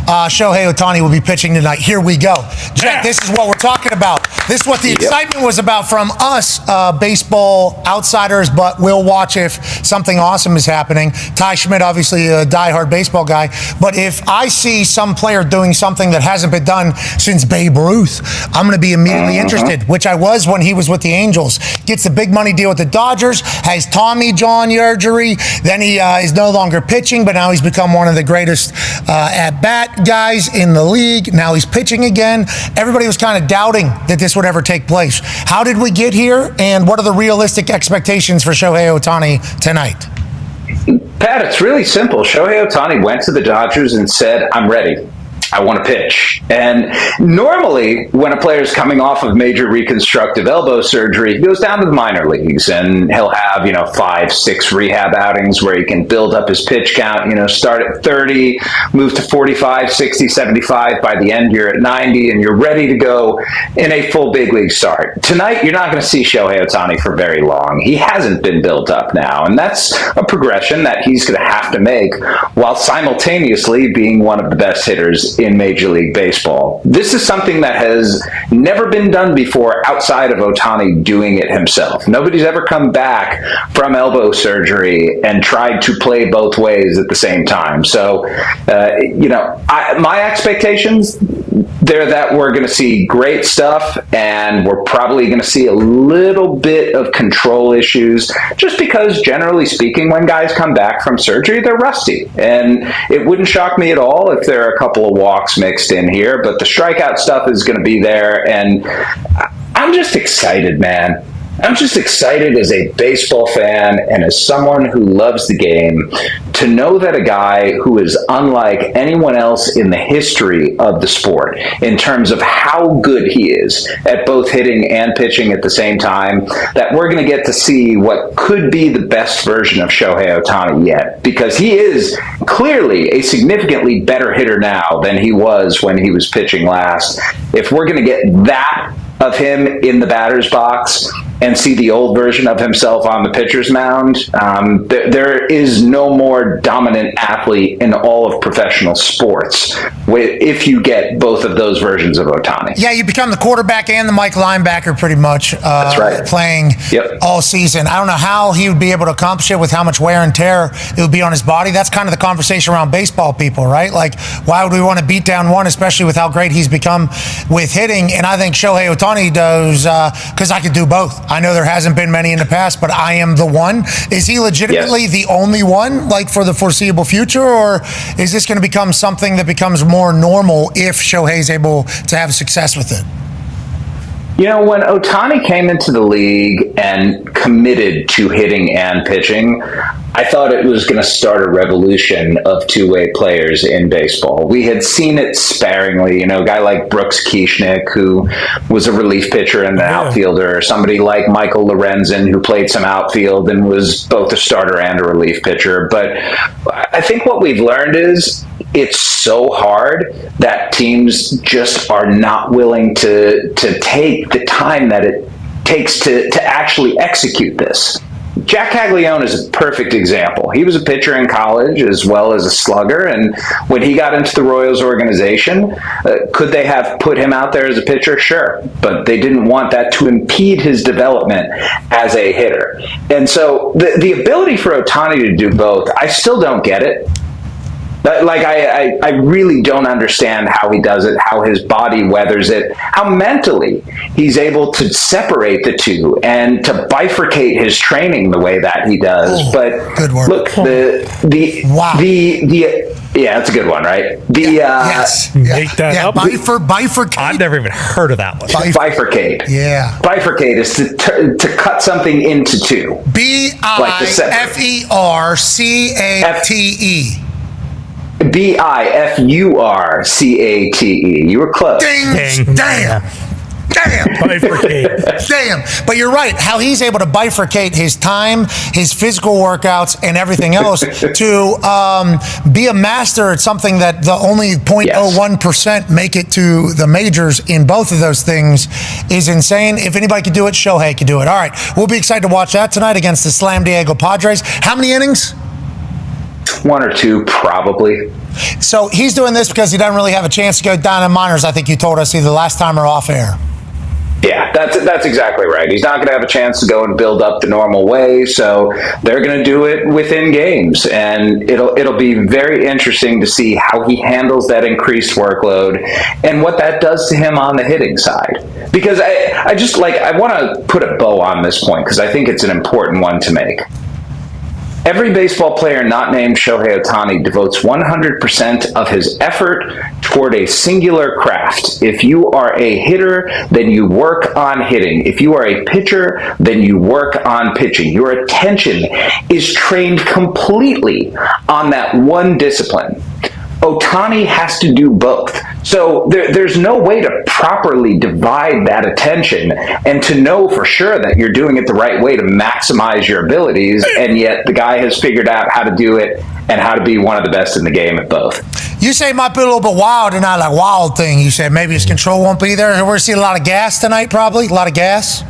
Shohei Ohtani will be pitching tonight. Here we go. Jack, this is what we're talking about. This is what the excitement was about from us, baseball outsiders, but we'll watch if something awesome is happening. Ty Schmidt, obviously a diehard baseball guy, but if I see some player doing something that hasn't been done since Babe Ruth, I'm going to be immediately interested, which I was when he was with the Angels. Gets the big money deal with the Dodgers, has Tommy John surgery, then he is no longer pitching, but now he's become one of the greatest at-bat guys in the league. Now he's pitching again. Everybody was kind of doubting that this would ever take place. How did we get here, and what are the realistic expectations for Shohei Ohtani tonight? Pat, it's really simple. Shohei Ohtani went to the Dodgers and said, I'm ready. I want to pitch. And normally, when a player is coming off of major reconstructive elbow surgery, he goes down to the minor leagues and he'll have, 5, 6 rehab outings where he can build up his pitch count, start at 30, move to 45, 60, 75. By the end, you're at 90 and you're ready to go in a full big league start. Tonight, you're not going to see Shohei Ohtani for very long. He hasn't been built up now. And that's a progression that he's going to have to make while simultaneously being one of the best hitters in Major League Baseball. This is something that has never been done before outside of Ohtani doing it himself. Nobody's ever come back from elbow surgery and tried to play both ways at the same time. So, my expectations, they're that we're going to see great stuff, and we're probably going to see a little bit of control issues, just because, generally speaking, when guys come back from surgery, they're rusty. And it wouldn't shock me at all if there are a couple of walks mixed in here, but the strikeout stuff is going to be there, and I'm just excited, man. I'm just excited as a baseball fan and as someone who loves the game to know that a guy who is unlike anyone else in the history of the sport in terms of how good he is at both hitting and pitching at the same time, that we're going to get to see what could be the best version of Shohei Ohtani yet, because he is clearly a significantly better hitter now than he was when he was pitching last. If we're going to get that of him in the batter's box and see the old version of himself on the pitcher's mound, there is no more dominant athlete in all of professional sports if you get both of those versions of Ohtani. Yeah, you become the quarterback and the Mike linebacker pretty much. That's right. Playing all season. I don't know how he would be able to accomplish it with how much wear and tear it would be on his body. That's kind of the conversation around baseball people, right? Like, why would we want to beat down one, especially with how great he's become with hitting? And I think Shohei Ohtani does, because I could do both. I know there hasn't been many in the past, but I am the one. Is he legitimately the only one, like, for the foreseeable future, or is this going to become something that becomes more normal if Shohei's able to have success with it? When Ohtani came into the league and committed to hitting and pitching, I thought it was going to start a revolution of two-way players in baseball. We had seen it sparingly, a guy like Brooks Kieschnick, who was a relief pitcher and an outfielder, or somebody like Michael Lorenzen, who played some outfield and was both a starter and a relief pitcher. But I think what we've learned is it's so hard that teams just are not willing to take the time that it takes to actually execute this. Jack Caglione is a perfect example. He was a pitcher in college as well as a slugger, and when he got into the Royals organization, could they have put him out there as a pitcher? Sure, but they didn't want that to impede his development as a hitter. And so the ability for Ohtani to do both, I still don't get it. I really don't understand how he does it, how his body weathers it, how mentally he's able to separate the two and to bifurcate his training the way that he does. But good work. Look, yeah, that's a good one, right? Yes. Make that up. Bifurcate. I've never even heard of that one. Bifurcate. Yeah. Bifurcate is to cut something into two. Bifurcate. Bifurcate. You were close. Ding. Damn. Bifurcate. Damn. But you're right. How he's able to bifurcate his time, his physical workouts, and everything else to be a master at something that the only 0.01% make it to the majors in both of those things is insane. If anybody could do it, Shohei could do it. All right. We'll be excited to watch that tonight against the Slam Diego Padres. How many innings? 1 or 2, probably. So he's doing this because he doesn't really have a chance to go down in minors, I think you told us either last time or off air. Yeah, that's exactly right. He's not going to have a chance to go and build up the normal way, so they're going to do it within games, and it'll be very interesting to see how he handles that increased workload and what that does to him on the hitting side. Because I want to put a bow on this point because I think it's an important one to make. Every baseball player not named Shohei Ohtani devotes 100% of his effort toward a singular craft. If you are a hitter, then you work on hitting. If you are a pitcher, then you work on pitching. Your attention is trained completely on that one discipline. Ohtani has to do both. So there's no way to properly divide that attention and to know for sure that you're doing it the right way to maximize your abilities, and yet the guy has figured out how to do it and how to be one of the best in the game at both. You say it might be a little bit wild and not like wild thing. You said maybe his control won't be there. We're going to see a lot of gas tonight, probably. A lot of gas.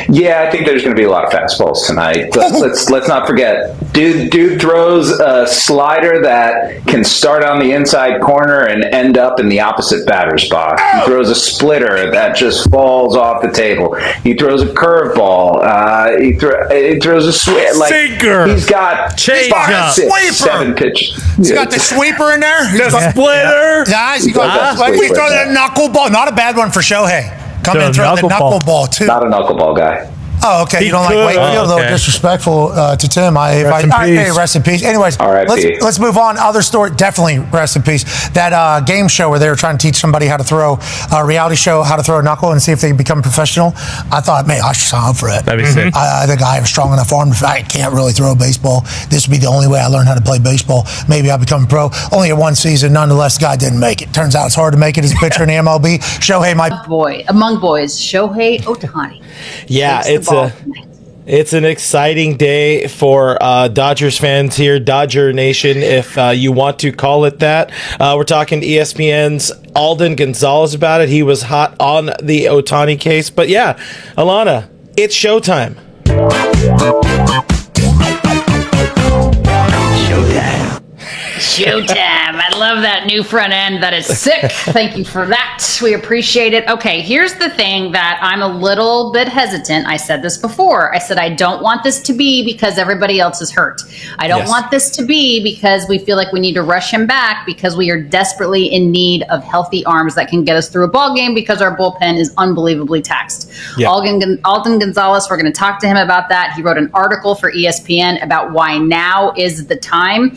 Yeah, I think there's going to be a lot of fastballs tonight. Let's not forget, dude throws a slider that can start on the inside corner and end up in the opposite batter's box. He throws a splitter that just falls off the table. He throws a curveball. He throws a sinker. He's got Change-up. 7 pitches. He's got the sweeper in there. The splitter. Guys, he throws the knuckleball. Not a bad one for Shohei. Come in and throw the knuckleball, too. Not a knuckleball guy. Oh, okay. You don't like Wakefield? A little disrespectful to Tim. Rest in peace. Anyways, let's move on. Other story, definitely rest in peace. That game show where they were trying to teach somebody how to throw a reality show, how to throw a knuckle and see if they can become professional. I thought, man, I should sign up for it. That'd be sick. I think I have a strong enough arm. I can't really throw a baseball. This would be the only way I learn how to play baseball. Maybe I become a pro. Only at one season. Nonetheless, the guy didn't make it. Turns out it's hard to make it as a pitcher in the MLB. Shohei, among boys, Shohei Ohtani. Yeah, it's an exciting day for Dodgers fans here, Dodger Nation, if you want to call it that. We're talking to ESPN's Alden Gonzalez about it. He was hot on the Ohtani case. But yeah, Alana, it's showtime. Showtime. I love that new front end. That is sick. Thank you for that. We appreciate it. Okay, here's the thing that I'm a little bit hesitant. I said this before. I said I don't want this to be because everybody else is hurt. I don't want this to be because we feel like we need to rush him back because we are desperately in need of healthy arms that can get us through a ball game because our bullpen is unbelievably taxed. Yeah. Alden Gonzalez, we're going to talk to him about that. He wrote an article for ESPN about why now is the time.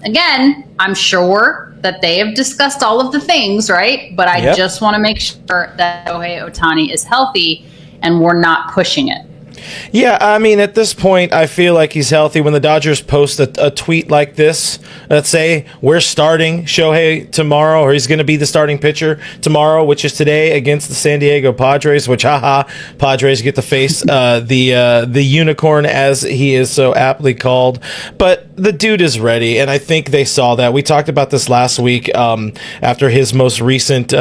Again, I'm sure that they have discussed all of the things, right? But I just want to make sure that Shohei Ohtani is healthy and we're not pushing it. Yeah, I mean, at this point, I feel like he's healthy. When the Dodgers post a tweet like this, let's say we're starting Shohei tomorrow, or he's going to be the starting pitcher tomorrow, which is today against the San Diego Padres, which, Padres get to face the unicorn, as he is so aptly called. But the dude is ready, and I think they saw that. We talked about this last week after his most recent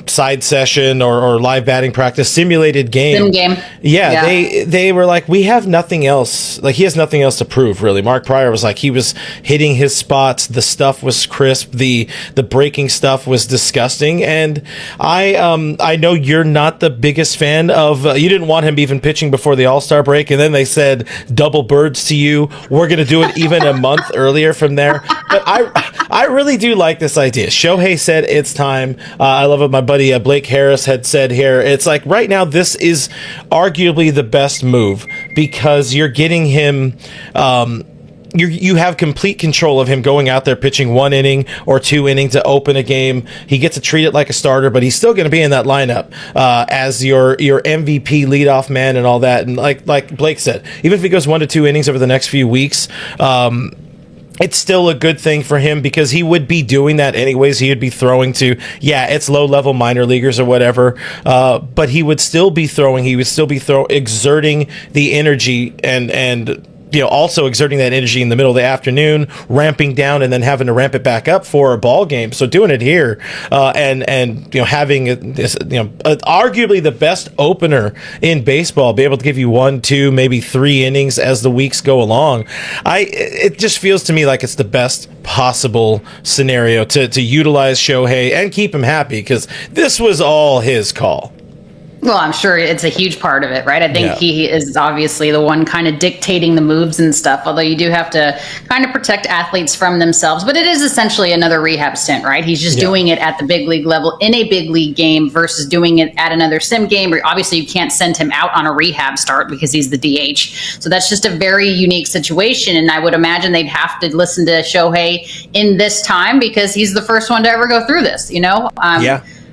side session or live batting practice, simulated game. Sim game. Yeah, they were like, we have nothing else. Like, he has nothing else to prove, really. Mark Pryor was like, he was hitting his spots. The stuff was crisp. The breaking stuff was disgusting. And I know you're not the biggest fan of, you didn't want him even pitching before the All-Star break. And then they said, double birds to you. We're going to do it even a month earlier from there. But I really do like this idea. Shohei said it's time. I love it. My buddy Blake Harris had said here, it's like right now this is arguably the best move because you're getting him you have complete control of him going out there pitching 1 inning or 2 innings to open a game. He gets to treat it like a starter, but he's still going to be in that lineup as your MVP leadoff man and all that. And like Blake said, even if he goes 1 to 2 innings over the next few weeks, it's still a good thing for him because he would be doing that anyways. He would be throwing to, it's low-level minor leaguers or whatever, but he would still be throwing. He would still be exerting the energy and also exerting that energy in the middle of the afternoon, ramping down, and then having to ramp it back up for a ball game. So doing it here, and having this, arguably the best opener in baseball, be able to give you 1, 2, maybe 3 innings as the weeks go along. It just feels to me like it's the best possible scenario to utilize Shohei and keep him happy, because this was all his call. Well, I'm sure it's a huge part of it, right? I think he is obviously the one kind of dictating the moves and stuff, although you do have to kind of protect athletes from themselves. But it is essentially another rehab stint, right? He's just doing it at the big league level in a big league game versus doing it at another sim game. Obviously, you can't send him out on a rehab start because he's the DH. So that's just a very unique situation. And I would imagine they'd have to listen to Shohei in this time because he's the first one to ever go through this,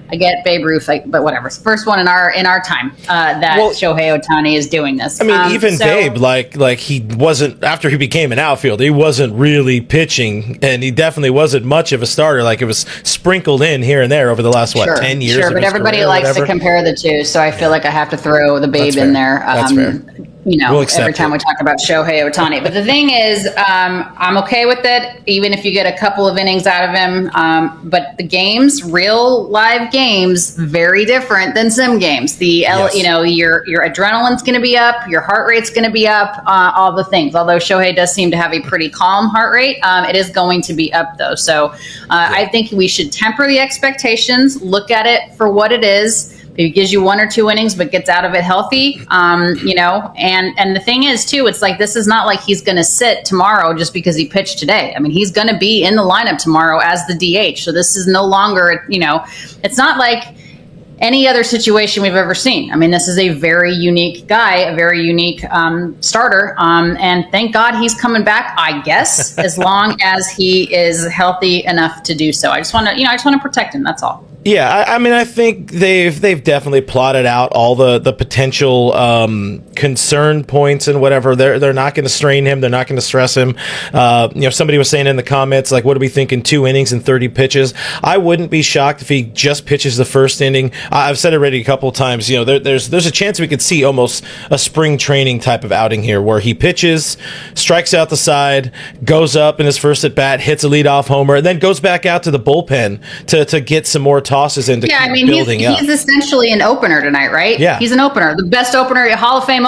I get Babe Ruth, but whatever. It's the first one in our time that Shohei Ohtani is doing this. I mean, even Babe, like he wasn't, after he became an outfielder, he wasn't really pitching, and he definitely wasn't much of a starter. Like, it was sprinkled in here and there over the last 10 years. Sure, but everybody likes to compare the two, so I feel like I have to throw the Babe in there. That's fair. Every time we talk about Shohei Ohtani. But the thing is, I'm okay with it, even if you get a couple of innings out of him. But the games, real live games, very different than sim games. Your adrenaline's going to be up, your heart rate's going to be up, all the things. Although Shohei does seem to have a pretty calm heart rate, it is going to be up though. So I think we should temper the expectations, look at it for what it is. It gives you 1 or 2 innings, but gets out of it healthy, and the thing is, too, it's like this is not like he's going to sit tomorrow just because he pitched today. I mean, he's going to be in the lineup tomorrow as the DH. So this is no longer, it's not like any other situation we've ever seen. I mean, this is a very unique guy, a very unique starter, and thank God he's coming back, I guess, as long as he is healthy enough to do so. I just want to protect him. That's all. Yeah, I mean, I think they've definitely plotted out all the potential concern points and whatever. They're not going to strain him. They're not going to stress him. Somebody was saying in the comments, like, what are we thinking? 2 innings and 30 pitches. I wouldn't be shocked if he just pitches the first inning. I've said it already a couple of times. There's a chance we could see almost a spring training type of outing here, where he pitches, strikes out the side, goes up in his first at bat, hits a leadoff homer, and then goes back out to the bullpen to get some more tosses in to keep building up. He's essentially an opener tonight, right? Yeah. He's an opener. The best opener, Hall of Fame opener.